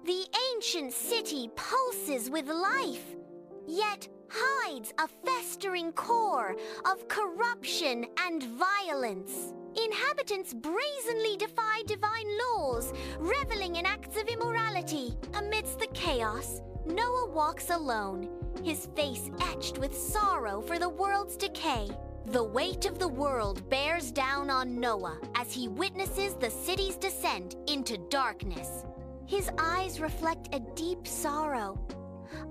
The ancient city pulses with life, yet hides a festering core of corruption and violence. Inhabitants brazenly defy divine laws, reveling in acts of immorality. Amidst the chaos, Noah walks alone, his face etched with sorrow for the world's decay. The weight of the world bears down on Noah as he witnesses the city's descent into darkness. His eyes reflect a deep sorrow,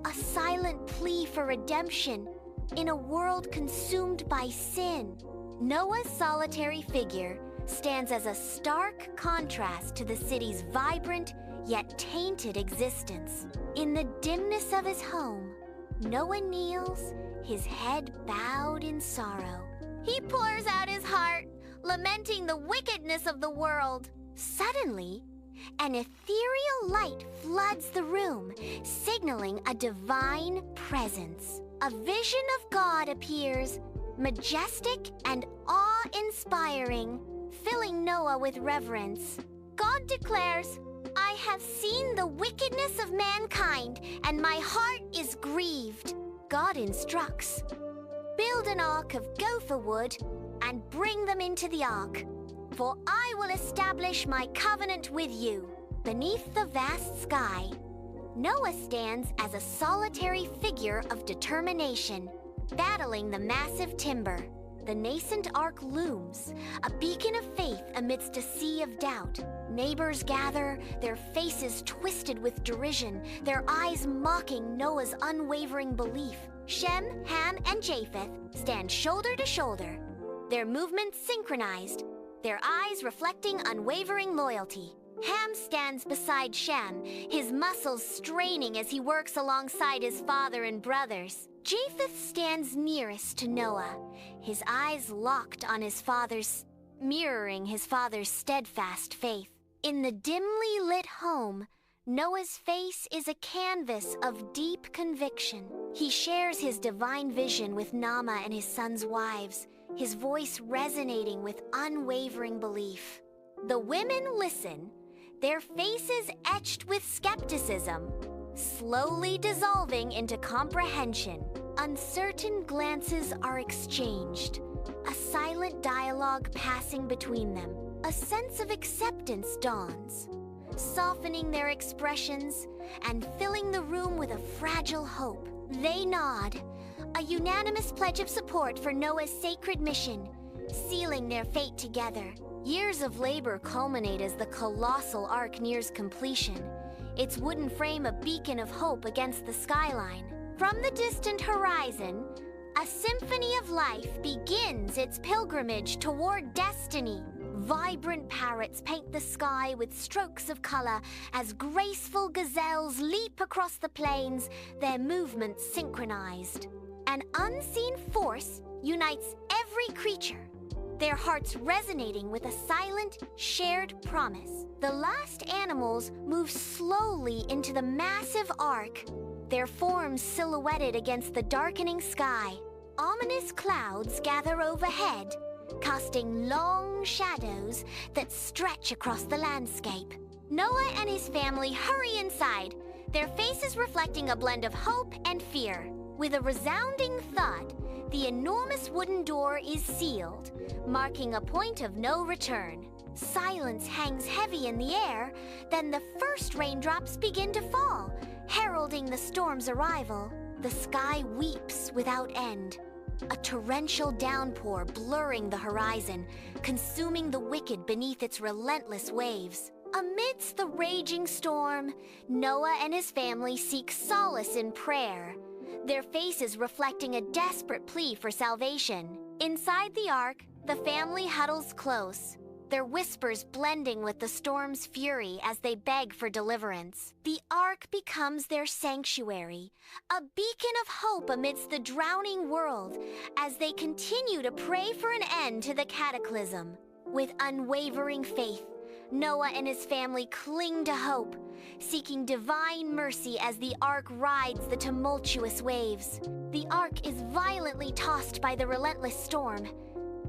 a silent plea for redemption in a world consumed by sin. Noah's solitary figure stands as a stark contrast to the city's vibrant yet tainted existence. In the dimness of his home, Noah kneels, his head bowed in sorrow. He pours out his heart, lamenting the wickedness of the world. Suddenly, an ethereal light floods the room, signaling a divine presence. A vision of God appears, majestic and awe-inspiring, filling Noah with reverence. God declares, "I have seen the wickedness of mankind, and my heart is grieved." God instructs, "Build an ark of gopher wood and bring them into the ark, for I will establish my covenant with you." Beneath the vast sky, Noah stands as a solitary figure of determination, battling the massive timber. The nascent ark looms, a beacon of faith amidst a sea of doubt. Neighbors gather, their faces twisted with derision, their eyes mocking Noah's unwavering belief. Shem, Ham, and Japheth stand shoulder to shoulder, their movements synchronized, their eyes reflecting unwavering loyalty. Ham stands beside Shem, his muscles straining as he works alongside his father and brothers. Japheth stands nearest to Noah, his eyes locked on his father's, mirroring his father's steadfast faith. In the dimly lit home, Noah's face is a canvas of deep conviction. He shares his divine vision with Nama and his sons' wives, his voice resonating with unwavering belief. The women listen, their faces etched with skepticism, slowly dissolving into comprehension. Uncertain glances are exchanged, a silent dialogue passing between them. A sense of acceptance dawns, softening their expressions and filling the room with a fragile hope. They nod, a unanimous pledge of support for Noah's sacred mission, sealing their fate together. Years of labor culminate as the colossal ark nears completion, its wooden frame a beacon of hope against the skyline. From the distant horizon, a symphony of life begins its pilgrimage toward destiny. Vibrant parrots paint the sky with strokes of color as graceful gazelles leap across the plains, their movements synchronized. An unseen force unites every creature, their hearts resonating with a silent, shared promise. The last animals move slowly into the massive ark, their forms silhouetted against the darkening sky. Ominous clouds gather overhead, casting long shadows that stretch across the landscape. Noah and his family hurry inside, their faces reflecting a blend of hope and fear. With a resounding thud, the enormous wooden door is sealed, marking a point of no return. Silence hangs heavy in the air, then the first raindrops begin to fall, heralding the storm's arrival. The sky weeps without end, a torrential downpour blurring the horizon, consuming the wicked beneath its relentless waves. Amidst the raging storm, Noah and his family seek solace in prayer, their faces reflecting a desperate plea for salvation. Inside the ark, the family huddles close, their whispers blending with the storm's fury as they beg for deliverance. The ark becomes their sanctuary, a beacon of hope amidst the drowning world as they continue to pray for an end to the cataclysm. With unwavering faith, Noah and his family cling to hope, seeking divine mercy as the ark rides the tumultuous waves. The ark is violently tossed by the relentless storm,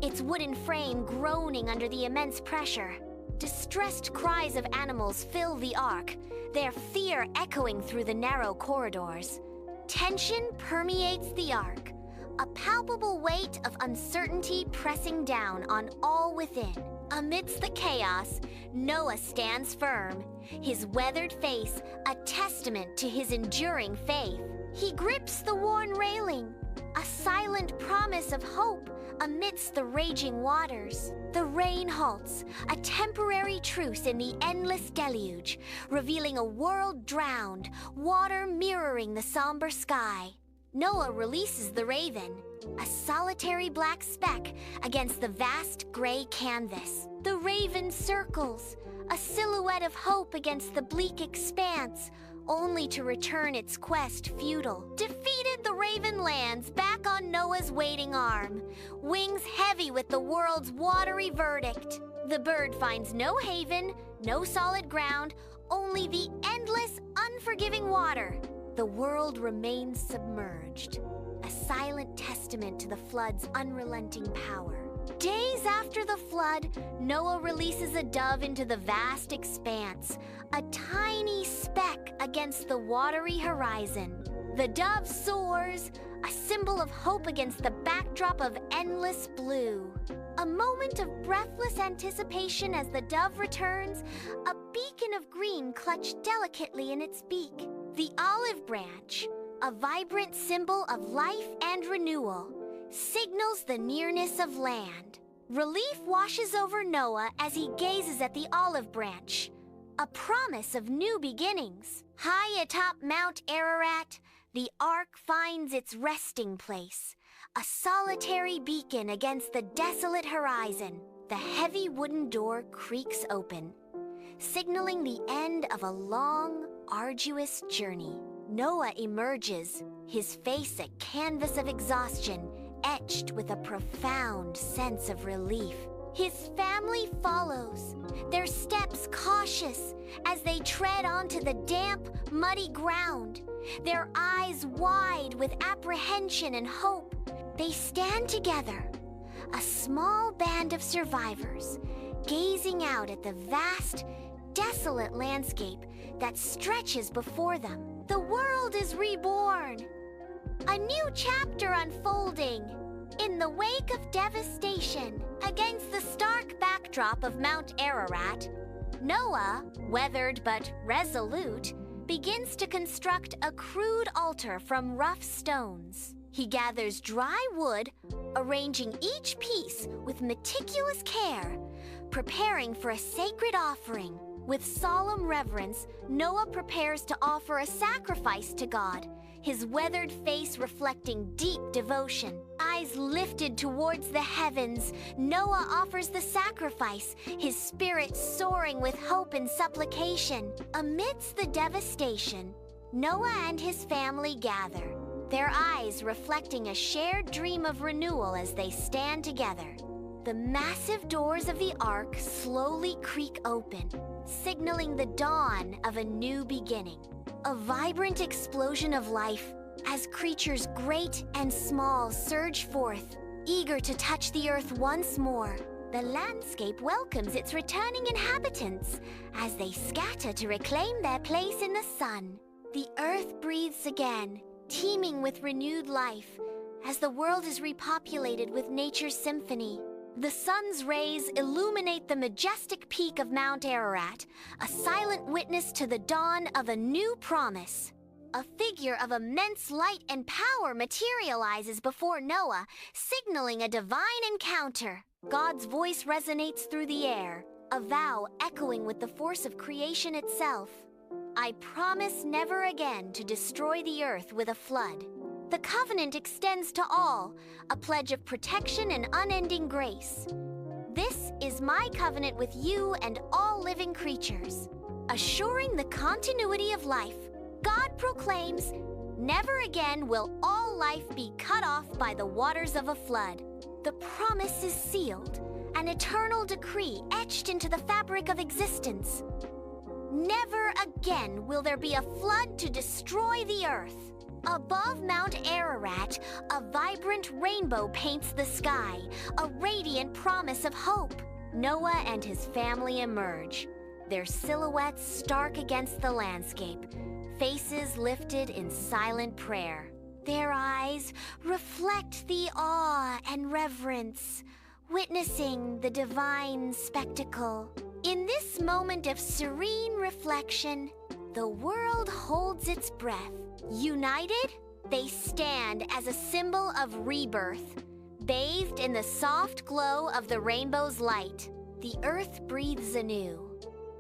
its wooden frame groaning under the immense pressure. Distressed cries of animals fill the ark, their fear echoing through the narrow corridors. Tension permeates the ark, a palpable weight of uncertainty pressing down on all within. Amidst the chaos, Noah stands firm, his weathered face a testament to his enduring faith. He grips the worn railing, a silent promise of hope amidst the raging waters. The rain halts, a temporary truce in the endless deluge, revealing a world drowned, water mirroring the somber sky. Noah releases the raven, a solitary black speck against the vast gray canvas. The raven circles, a silhouette of hope against the bleak expanse, only to return its quest futile. Defeated, the raven lands back on Noah's waiting arm, wings heavy with the world's watery verdict. The bird finds no haven, no solid ground, only the endless, unforgiving water. The world remains submerged, a silent testament to the flood's unrelenting power. Days after the flood, Noah releases a dove into the vast expanse, a tiny speck against the watery horizon. The dove soars, a symbol of hope against the backdrop of endless blue. A moment of breathless anticipation as the dove returns, a beacon of green clutched delicately in its beak. The olive branch, a vibrant symbol of life and renewal, signals the nearness of land. Relief washes over Noah as he gazes at the olive branch, a promise of new beginnings. High atop Mount Ararat, the ark finds its resting place, a solitary beacon against the desolate horizon. The heavy wooden door creaks open, signaling the end of a long, arduous journey. Noah emerges, his face a canvas of exhaustion, etched with a profound sense of relief. His family follows, their steps cautious as they tread onto the damp, muddy ground, their eyes wide with apprehension and hope. They stand together, a small band of survivors, gazing out at the vast, desolate landscape that stretches before them. The world is reborn, a new chapter unfolding. In the wake of devastation, against the stark backdrop of Mount Ararat, Noah, weathered but resolute, begins to construct a crude altar from rough stones. He gathers dry wood, arranging each piece with meticulous care, preparing for a sacred offering. With solemn reverence, Noah prepares to offer a sacrifice to God, his weathered face reflecting deep devotion. Eyes lifted towards the heavens, Noah offers the sacrifice, his spirit soaring with hope and supplication. Amidst the devastation, Noah and his family gather, their eyes reflecting a shared dream of renewal as they stand together. The massive doors of the ark slowly creak open, signaling the dawn of a new beginning. A vibrant explosion of life as creatures great and small surge forth, eager to touch the earth once more. The landscape welcomes its returning inhabitants as they scatter to reclaim their place in the sun. The earth breathes again, teeming with renewed life, as the world is repopulated with nature's symphony. The sun's rays illuminate the majestic peak of Mount Ararat, a silent witness to the dawn of a new promise. A figure of immense light and power materializes before Noah, signaling a divine encounter. God's voice resonates through the air, a vow echoing with the force of creation itself. I promise never again to destroy the earth with a flood. The covenant extends to all, a pledge of protection and unending grace. This is my covenant with you and all living creatures. Assuring the continuity of life, God proclaims, never again will all life be cut off by the waters of a flood. The promise is sealed, an eternal decree etched into the fabric of existence. Never again will there be a flood to destroy the earth. Above Mount Ararat, a vibrant rainbow paints the sky, a radiant promise of hope. Noah and his family emerge, their silhouettes stark against the landscape, faces lifted in silent prayer. Their eyes reflect the awe and reverence, witnessing the divine spectacle. In this moment of serene reflection, the world holds its breath. United, they stand as a symbol of rebirth. Bathed in the soft glow of the rainbow's light, the earth breathes anew.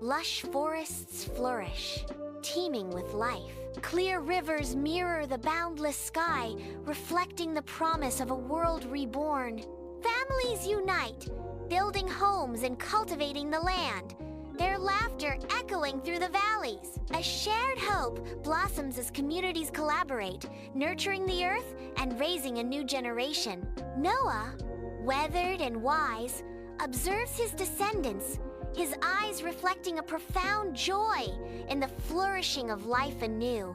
Lush forests flourish, teeming with life. Clear rivers mirror the boundless sky, reflecting the promise of a world reborn. Families unite, building homes and cultivating the land, their laughter echoing through the valleys. A shared hope blossoms as communities collaborate, nurturing the earth and raising a new generation. Noah, weathered and wise, observes his descendants, his eyes reflecting a profound joy in the flourishing of life anew.